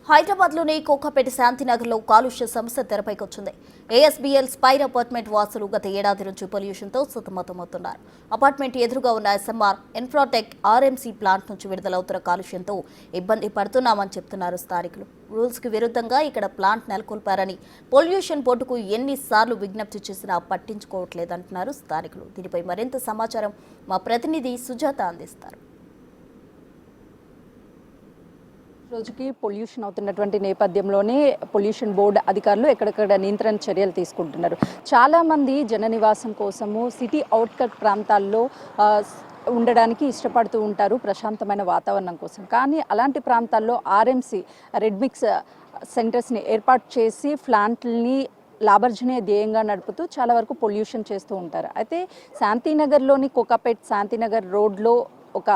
హైదరాబాద్లోని కోకాపేట శాంతినగర్లో కాలుష్య సమస్య తెరపైకొచ్చింది. ఏఎస్బీఎల్ స్పైర్ అపార్ట్మెంట్ వాసులు గత ఏడాది నుంచి పొల్యూషన్తో సతమతమవుతున్నారు. అపార్ట్మెంట్ ఎదురుగా ఉన్న ఎస్ఎంఆర్ ఇన్ఫ్రాటెక్ ఆర్ఎంసీ ప్లాంట్ నుంచి విడుదలవుతున్న కాలుష్యంతో ఇబ్బంది పడుతున్నామని చెప్తున్నారు స్థానికులు. రూల్స్కి విరుద్ధంగా ఇక్కడ ప్లాంట్ నెలకొల్పారని పొల్యూషన్ బోర్డుకు ఎన్నిసార్లు విజ్ఞప్తి చేసినా పట్టించుకోవట్లేదంటున్నారు స్థానికులు. దీనిపై మరింత సమాచారం మా ప్రతినిధి సుజాత అందిస్తారు. రోజుకి పొల్యూషన్ అవుతున్నటువంటి నేపథ్యంలోనే పొల్యూషన్ బోర్డు అధికారులు ఎక్కడెక్కడ నియంత్రణ చర్యలు తీసుకుంటున్నారు. చాలామంది జన నివాసం కోసము సిటీ అవుట్కట్ ప్రాంతాల్లో ఉండడానికి ఇష్టపడుతూ ఉంటారు ప్రశాంతమైన వాతావరణం కోసం. కానీ అలాంటి ప్రాంతాల్లో ఆర్ఎంసీ రెడ్ మిక్స్ సెంటర్స్ని ఏర్పాటు చేసి ప్లాంట్లని లాభర్జనే ధ్యేయంగా నడుపుతూ చాలా వరకు పొల్యూషన్ చేస్తూ ఉంటారు. అయితే శాంతినగర్లోని కోకాపేట్ శాంతినగర్ రోడ్లో ఒక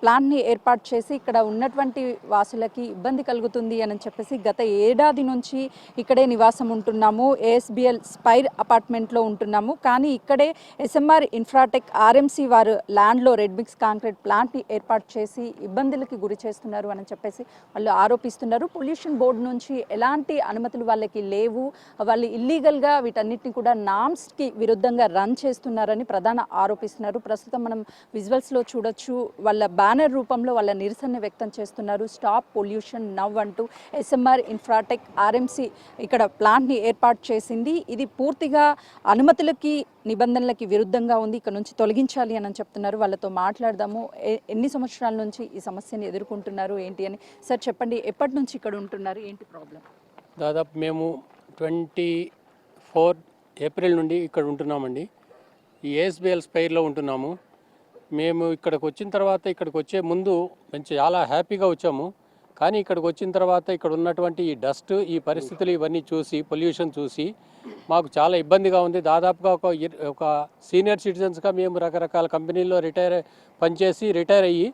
ప్లాంట్ని ఏర్పాటు చేసి ఇక్కడ ఉన్నటువంటి వాసులకి ఇబ్బంది కలుగుతుంది అని చెప్పేసి గత ఏడాది నుంచి ఇక్కడే నివాసం ఉంటున్నాము. ఏఎస్బిఎల్ స్పైర్ అపార్ట్మెంట్లో ఉంటున్నాము. కానీ ఇక్కడే ఎస్ఎంఆర్ ఇన్ఫ్రాటెక్ ఆర్ఎంసీ వారు ల్యాండ్లో రెడ్ మిక్స్ కాంక్రీట్ ప్లాంట్ని ఏర్పాటు చేసి ఇబ్బందులకి గురి చేస్తున్నారు అని చెప్పేసి వాళ్ళు ఆరోపిస్తున్నారు. పొల్యూషన్ బోర్డు నుంచి ఎలాంటి అనుమతులు వాళ్ళకి లేవు, వాళ్ళు ఇల్లీగల్గా వీటన్నిటిని కూడా నామ్స్కి విరుద్ధంగా రన్ చేస్తున్నారని ప్రధాన ఆరోపిస్తున్నారు. ప్రస్తుతం మనం విజువల్స్లో చూడొచ్చు, వాళ్ళ బ్యానర్ రూపంలో వాళ్ళ నిరసన వ్యక్తం చేస్తున్నారు. స్టాప్ పొల్యూషన్ నవ్ అంటూ ఎస్ఎంఆర్ ఇన్ఫ్రాటెక్ ఆర్ఎంసీ ఇక్కడ ప్లాంట్ని ఏర్పాటు చేసింది. ఇది పూర్తిగా అనుమతులకి నిబంధనలకి విరుద్ధంగా ఉంది, ఇక్కడ నుంచి తొలగించాలి అని చెప్తున్నారు. వాళ్ళతో మాట్లాడదాము. ఎన్ని సంవత్సరాల నుంచి ఈ సమస్యని ఎదుర్కొంటున్నారు ఏంటి అని. సార్ చెప్పండి, ఎప్పటి నుంచి ఇక్కడ ఉంటున్నారు, ఏంటి ప్రాబ్లం? దాదాపు మేము 24 ఏప్రిల్ నుండి ఇక్కడ ఉంటున్నామండి. ఈ ఏఎస్బిఎల్ స్పైర్లో ఉంటున్నాము. మేము ఇక్కడికి వచ్చిన తర్వాత, ఇక్కడికి వచ్చే ముందు మేము చాలా హ్యాపీగా వచ్చాము. కానీ ఇక్కడికి వచ్చిన తర్వాత ఇక్కడ ఉన్నటువంటి ఈ డస్ట్, ఈ పరిస్థితులు ఇవన్నీ చూసి, పొల్యూషన్ చూసి మాకు చాలా ఇబ్బందిగా ఉంది. దాదాపుగా ఒక సీనియర్ సిటిజన్స్గా మేము రకరకాల కంపెనీల్లో పనిచేసి రిటైర్ అయ్యి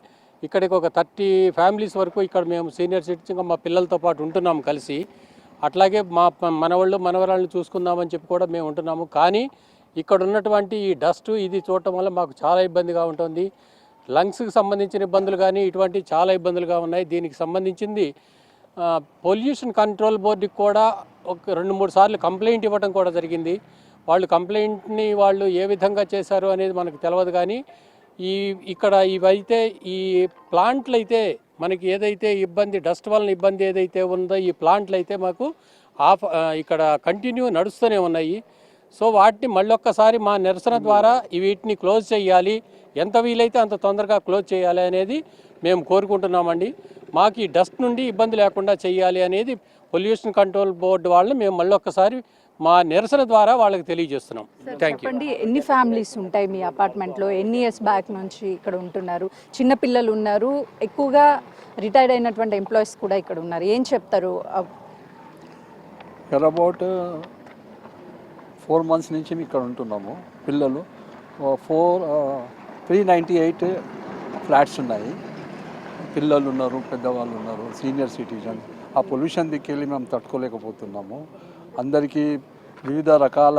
ఇక్కడికి ఒక 30 ఫ్యామిలీస్ వరకు ఇక్కడ మేము సీనియర్ సిటిజన్గా మా పిల్లలతో పాటు ఉంటున్నాము కలిసి. అట్లాగే మా మనవాళ్ళు మనవరాళ్ళని చూసుకుందామని చెప్పి కూడా మేము ఉంటున్నాము. కానీ ఇక్కడ ఉన్నటువంటి ఈ డస్ట్ ఇది చూడటం వల్ల మాకు చాలా ఇబ్బందిగా ఉంటుంది. లంగ్స్కి సంబంధించిన ఇబ్బందులు కానీ ఇటువంటి చాలా ఇబ్బందులుగా ఉన్నాయి. దీనికి సంబంధించింది పొల్యూషన్ కంట్రోల్ బోర్డుకి కూడా ఒక 2-3 సార్లు కంప్లైంట్ ఇవ్వడం కూడా జరిగింది. వాళ్ళు కంప్లైంట్ని వాళ్ళు ఏ విధంగా చేశారు అనేది మనకు తెలియదు. కానీ ఇక్కడ ఇవైతే ఈ ప్లాంట్లు అయితే మనకి ఏదైతే ఇబ్బంది, డస్ట్ వలన ఇబ్బంది ఏదైతే ఉందో ఈ ప్లాంట్లు అయితే మాకు ఇక్కడ కంటిన్యూ నడుస్తూనే ఉన్నాయి. సో వాటిని మళ్ళొక్కసారి మా నిరసన ద్వారా వీటిని క్లోజ్ చేయాలి, ఎంత వీలైతే అంత తొందరగా క్లోజ్ చేయాలి అనేది మేము కోరుకుంటున్నామండి. మాకు ఈ డస్ట్ నుండి ఇబ్బంది లేకుండా చేయాలి అనేది పొల్యూషన్ కంట్రోల్ బోర్డు వాళ్ళని మేము మళ్ళొక్కసారి మా నిరసన ద్వారా వాళ్ళకి తెలియజేస్తున్నాం. Thank you. ఎన్ని ఫ్యామిలీస్ ఉంటాయి మీ అపార్ట్మెంట్లో? ఎన్ని ఇయర్స్ బ్యాక్ నుంచి ఇక్కడ ఉంటున్నారు? చిన్నపిల్లలు ఉన్నారు, ఎక్కువగా రిటైర్డ్ అయినటువంటి ఎంప్లాయీస్ కూడా ఇక్కడ ఉన్నారు. ఏం చెప్తారు? అబౌట్ 4 months నుంచి మేము ఇక్కడ ఉంటున్నాము. పిల్లలు 398 ఫ్లాట్స్ ఉన్నాయి. పిల్లలు ఉన్నారు, పెద్దవాళ్ళు ఉన్నారు, సీనియర్ సిటిజన్. ఆ పొల్యూషన్ దిక్కెళ్ళి మేము తట్టుకోలేకపోతున్నాము. అందరికీ వివిధ రకాల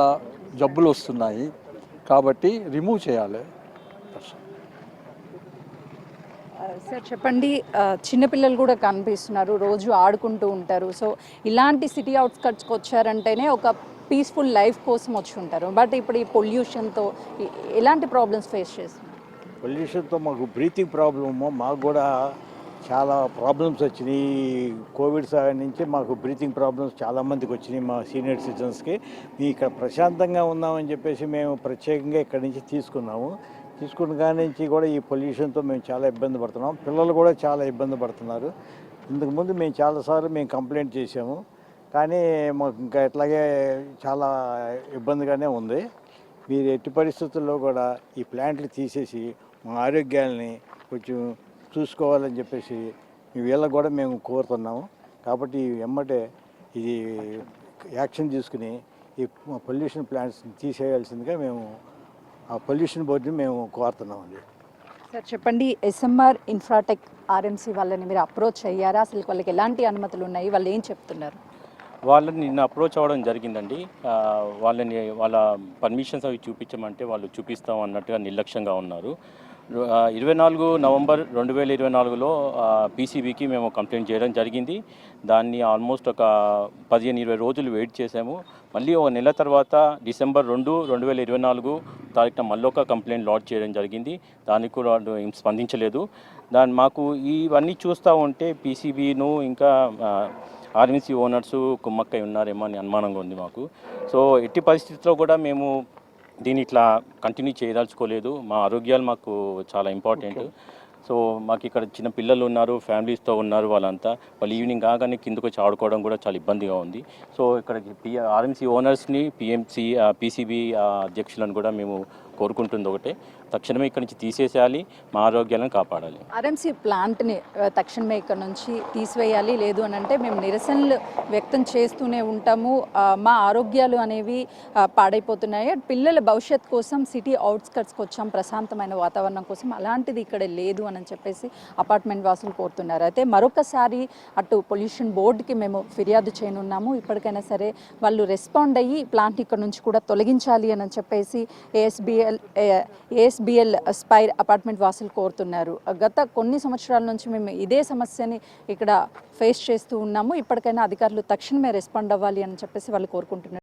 జబ్బులు వస్తున్నాయి కాబట్టి రిమూవ్ చేయాలి. సార్ చెప్పండి, చిన్నపిల్లలు కూడా కనిపిస్తున్నారు, రోజు ఆడుకుంటూ ఉంటారు. సో ఇలాంటి సిటీ అవుట్స్కట్స్కి వచ్చారంటేనే ఒక పీస్ఫుల్ లైఫ్ కోసం వచ్చి ఉంటారు. బట్ ఇప్పుడు ఈ పొల్యూషన్తో ఎలాంటి ప్రాబ్లమ్స్ ఫేస్ చేస్తున్నారు? పొల్యూషన్తో మాకు బ్రీతింగ్ ప్రాబ్లము, మాకు కూడా చాలా ప్రాబ్లమ్స్ వచ్చినాయి. కోవిడ్ నుంచి మాకు బ్రీతింగ్ ప్రాబ్లమ్స్ చాలామందికి వచ్చినాయి మా సీనియర్ సిటిజన్స్కి. మేము ఇక్కడ ప్రశాంతంగా ఉన్నామని చెప్పేసి మేము ప్రత్యేకంగా ఇక్కడి నుంచి తీసుకున్న కాడి నుంచి కూడా ఈ పొల్యూషన్తో మేము చాలా ఇబ్బంది పడుతున్నాం. పిల్లలు కూడా చాలా ఇబ్బంది పడుతున్నారు. ఇంతకుముందు మేము చాలాసార్లు మేము కంప్లైంట్ చేసాము, కానీ మాకు ఇంకా ఇట్లాగే చాలా ఇబ్బందిగానే ఉంది. మీరు ఎట్టి పరిస్థితుల్లో కూడా ఈ ప్లాంట్లు తీసేసి మా ఆరోగ్యాలని కొంచెం చూసుకోవాలని చెప్పేసి మీ వీళ్ళకి కూడా మేము కోరుతున్నాము. కాబట్టి ఎమ్మటే ఇది యాక్షన్ తీసుకుని ఈ పొల్యూషన్ ప్లాంట్స్ తీసేయాల్సిందిగా మేము ఆ పొల్యూషన్ బోర్డుని మేము కోరుతున్నామండి. సార్ చెప్పండి, ఎస్ఎంఆర్ ఇన్ఫ్రాటెక్ ఆర్ఎంసీ వాళ్ళని మీరు అప్రోచ్ అయ్యారా? అసలు వాళ్ళకి ఎలాంటి అనుమతులు ఉన్నాయి, వాళ్ళు ఏం చెప్తున్నారు? వాళ్ళని నిన్న అప్రోచ్ అవ్వడం జరిగిందండి. వాళ్ళ పర్మిషన్స్ అవి చూపించమంటే వాళ్ళు చూపిస్తాం అన్నట్టుగా నిర్లక్ష్యంగా ఉన్నారు. 24 నవంబర్ 2024లో పీసీబీకి మేము కంప్లైంట్ చేయడం జరిగింది. దాన్ని ఆల్మోస్ట్ ఒక 15-20 రోజులు వెయిట్ చేసాము. మళ్ళీ ఒక నెల తర్వాత డిసెంబర్ 2, 2024 తారీఖున మళ్ళీ ఒక కంప్లైంట్ లాడ్జ్ చేయడం జరిగింది. దానికి కూడా వాళ్ళు ఏం స్పందించలేదు. మాకు ఇవన్నీ చూస్తూ ఉంటే పీసీబీను ఇంకా ఆర్ఎంసీ ఓనర్స్ కుమ్మక్కై ఉన్నారేమో అని అనుమానంగా ఉంది మాకు. సో ఎట్టి పరిస్థితుల్లో కూడా మేము దీన్ని ఇట్లా కంటిన్యూ చేయదలుచుకోలేదు. మా ఆరోగ్యాలు మాకు చాలా ఇంపార్టెంట్. సో మాకు ఇక్కడ చిన్న పిల్లలు ఉన్నారు, ఫ్యామిలీస్తో ఉన్నారు. వాళ్ళు ఈవినింగ్ కాగానే కిందకు వచ్చి ఆడుకోవడం కూడా చాలా ఇబ్బందిగా ఉంది. సో ఇక్కడికి ఆర్ఎంసీ ఓనర్స్ని, పీసీబీ అధ్యక్షులను కూడా మేము కోరుకుంటుంది ఒకటే, తక్షణమే ఇక్కడ నుంచి తీసేసేయాలి, మా ఆరోగ్యాలను కాపాడాలి. ఆర్ఎంసీ ప్లాంట్ని తక్షణమే ఇక్కడ నుంచి తీసివేయాలి, లేదు అని అంటే మేము నిరసనలు వ్యక్తం చేస్తూనే ఉంటాము. మా ఆరోగ్యాలు అనేవి పాడైపోతున్నాయి. పిల్లల భవిష్యత్ కోసం సిటీ అవుట్స్కట్స్కి వచ్చాం, ప్రశాంతమైన వాతావరణం కోసం. అలాంటిది ఇక్కడ లేదు అని చెప్పేసి అపార్ట్మెంట్ వాసులు కోరుతున్నారు. అయితే మరొకసారి అటు పొల్యూషన్ బోర్డుకి మేము ఫిర్యాదు చేయనున్నాము. ఇప్పటికైనా సరే వాళ్ళు రెస్పాండ్ అయ్యి ప్లాంట్ ఇక్కడ నుంచి కూడా తొలగించాలి అని చెప్పేసి ఏఎస్బిఎల్ స్పైర్ అపార్ట్మెంట్ వాసులు కోరుతున్నారు. గత కొన్ని సంవత్సరాల నుంచి మేము ఇదే సమస్యని ఇక్కడ ఫేస్ చేస్తూ ఉన్నాము. ఇప్పటికైనా అధికారులు తక్షణమే రెస్పాండ్ అవ్వాలి అని చెప్పేసి వాళ్ళు కోరుకుంటున్నారు.